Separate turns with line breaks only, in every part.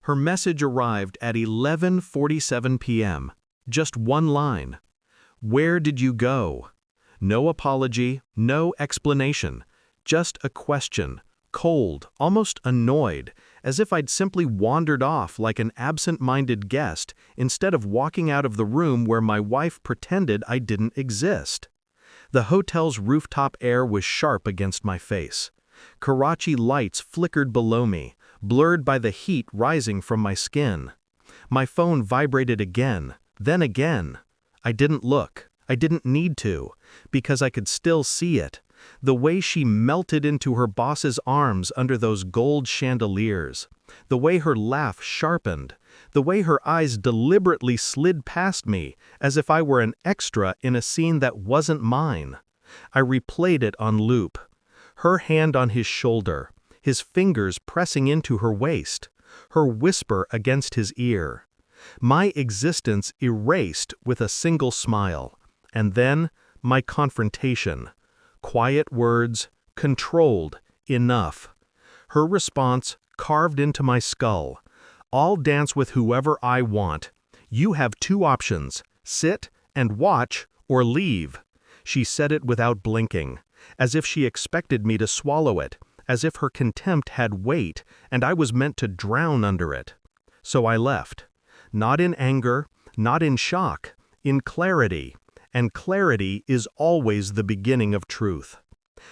Her message arrived at 11:47 p.m. Just one line. "Where did you go?" No apology, no explanation. Just a question, cold, almost annoyed, as if I'd simply wandered off like an absent-minded guest instead of walking out of the room where my wife pretended I didn't exist. The hotel's rooftop air was sharp against my face. Karachi lights flickered below me, blurred by the heat rising from my skin. My phone vibrated again, then again. I didn't look. I didn't need to, because I could still see it. The way she melted into her boss's arms under those gold chandeliers. The way her laugh sharpened. The way her eyes deliberately slid past me, as if I were an extra in a scene that wasn't mine. I replayed it on loop. Her hand on his shoulder, his fingers pressing into her waist, her whisper against his ear. My existence erased with a single smile. And then, my confrontation. Quiet words, controlled, enough. Her response carved into my skull. "I'll dance with whoever I want. You have two options, sit and watch or leave." She said it without blinking, as if she expected me to swallow it, as if her contempt had weight and I was meant to drown under it. So I left. Not in anger, not in shock, in clarity. And clarity is always the beginning of truth.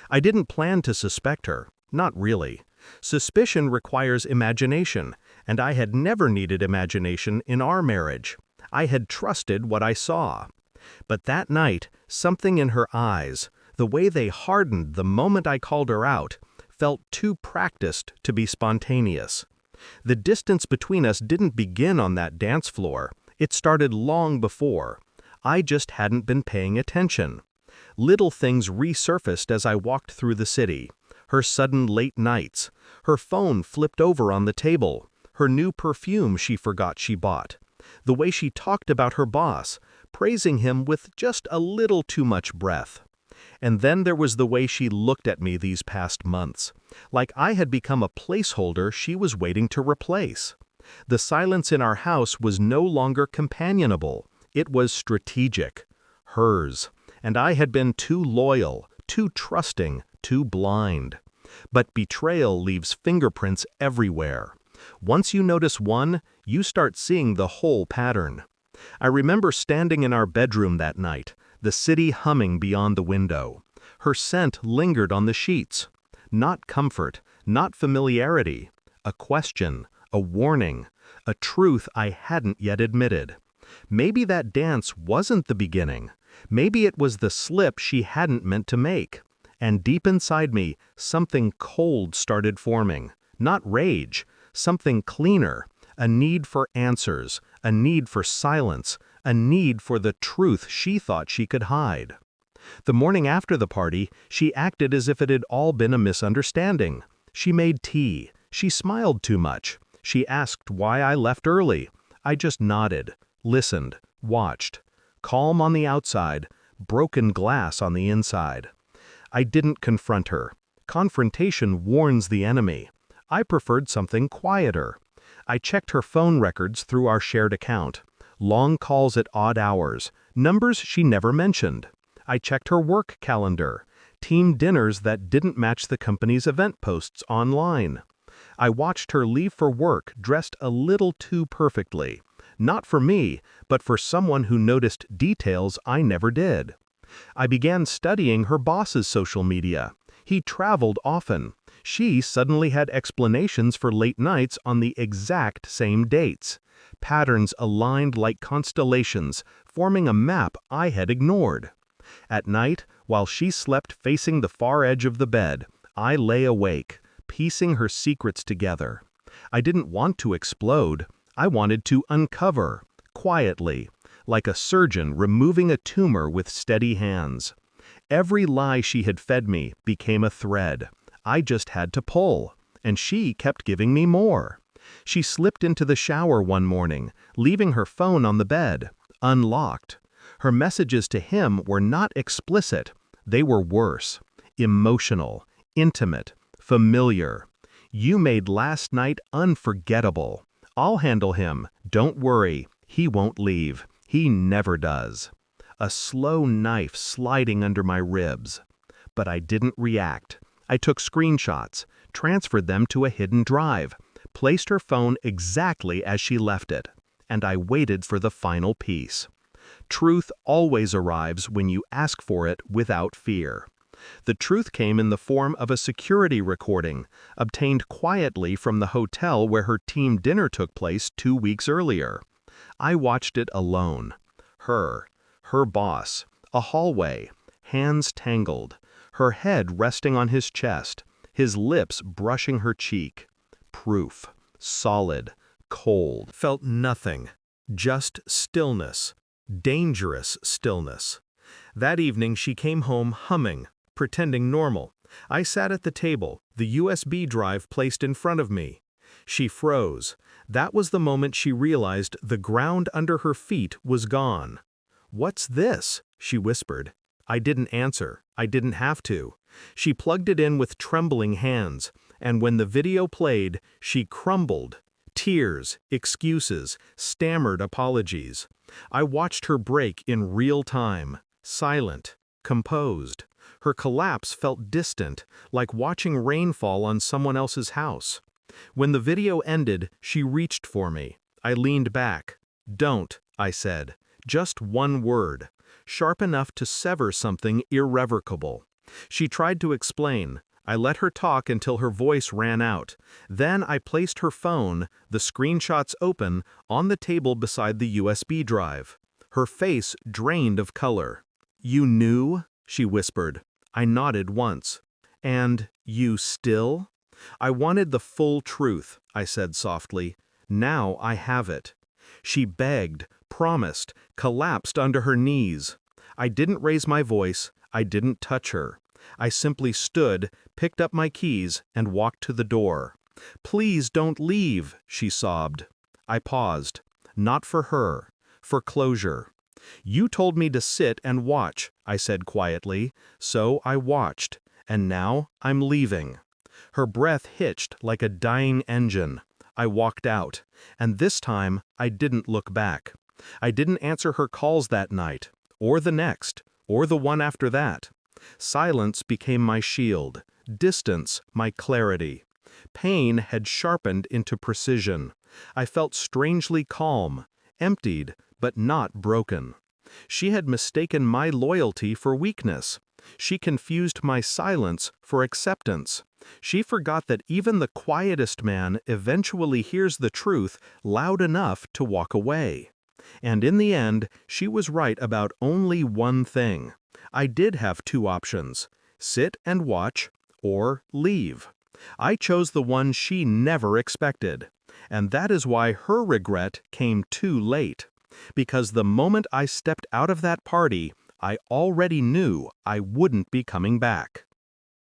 I didn't plan to suspect her, not really. Suspicion requires imagination, and I had never needed imagination in our marriage. I had trusted what I saw. But that night, something in her eyes, the way they hardened the moment I called her out, felt too practiced to be spontaneous. The distance between us didn't begin on that dance floor. It started long before. I just hadn't been paying attention. Little things resurfaced as I walked through the city. Her sudden late nights, her phone flipped over on the table, her new perfume she forgot she bought, the way she talked about her boss, praising him with just a little too much breath. And then there was the way she looked at me these past months, like I had become a placeholder she was waiting to replace. The silence in our house was no longer companionable. It was strategic, hers, and I had been too loyal, too trusting, too blind. But betrayal leaves fingerprints everywhere. Once you notice one, you start seeing the whole pattern. I remember standing in our bedroom that night, the city humming beyond the window. Her scent lingered on the sheets. Not comfort, not familiarity. A question, a warning, a truth I hadn't yet admitted. Maybe that dance wasn't the beginning. Maybe it was the slip she hadn't meant to make. And deep inside me, something cold started forming. Not rage, something cleaner. A need for answers, a need for silence, a need for the truth she thought she could hide. The morning after the party, she acted as if it had all been a misunderstanding. She made tea. She smiled too much. She asked why I left early. I just nodded. Listened, watched. Calm on the outside, broken glass on the inside. I didn't confront her. Confrontation warns the enemy. I preferred something quieter. I checked her phone records through our shared account. Long calls at odd hours, numbers she never mentioned. I checked her work calendar. Team dinners that didn't match the company's event posts online. I watched her leave for work dressed a little too perfectly. Not for me, but for someone who noticed details I never did. I began studying her boss's social media. He traveled often. She suddenly had explanations for late nights on the exact same dates. Patterns aligned like constellations, forming a map I had ignored. At night, while she slept facing the far edge of the bed, I lay awake, piecing her secrets together. I didn't want to explode. I wanted to uncover, quietly, like a surgeon removing a tumor with steady hands. Every lie she had fed me became a thread. I just had to pull, and she kept giving me more. She slipped into the shower one morning, leaving her phone on the bed, unlocked. Her messages to him were not explicit. They were worse, emotional, intimate, familiar. "You made last night unforgettable. "I'll handle him. Don't worry. He won't leave. He never does." A slow knife sliding under my ribs. But I didn't react. I took screenshots, transferred them to a hidden drive, placed her phone exactly as she left it, and I waited for the final piece. Truth always arrives when you ask for it without fear. The truth came in the form of a security recording, obtained quietly from the hotel where her team dinner took place 2 weeks earlier. I watched it alone. Her boss, a hallway, hands tangled, her head resting on his chest, his lips brushing her cheek. Proof. Solid. Cold. Felt nothing. Just stillness. Dangerous stillness. That evening she came home humming, pretending normal. I sat at the table, the USB drive placed in front of me. She froze. That was the moment she realized the ground under her feet was gone. "What's this?" she whispered. I didn't answer. I didn't have to. She plugged it in with trembling hands, and when the video played, she crumbled. Tears, excuses, stammered apologies. I watched her break in real time, silent, composed. Her collapse felt distant, like watching rainfall on someone else's house. When the video ended, she reached for me. I leaned back. "Don't," I said. Just one word, sharp enough to sever something irrevocable. She tried to explain. I let her talk until her voice ran out. Then I placed her phone, the screenshots open, on the table beside the USB drive. Her face drained of color. "You knew?" she whispered. I nodded once. "And you still?" "I wanted the full truth," I said softly. "Now I have it." She begged, promised, collapsed under her knees. I didn't raise my voice. I didn't touch her. I simply stood, picked up my keys, and walked to the door. "Please don't leave," she sobbed. I paused. Not for her. For closure. "You told me to sit and watch," I said quietly, so I watched, and now I'm leaving. Her breath hitched like a dying engine. I walked out, and this time I didn't look back. I didn't answer her calls that night, or the next, or the one after that. Silence became my shield, distance my clarity. Pain had sharpened into precision. I felt strangely calm, emptied, but not broken. She had mistaken my loyalty for weakness. She confused my silence for acceptance. She forgot that even the quietest man eventually hears the truth loud enough to walk away. And in the end, she was right about only one thing. I did have two options: sit and watch, or leave. I chose the one she never expected. And that is why her regret came too late. Because the moment I stepped out of that party, I already knew I wouldn't be coming back.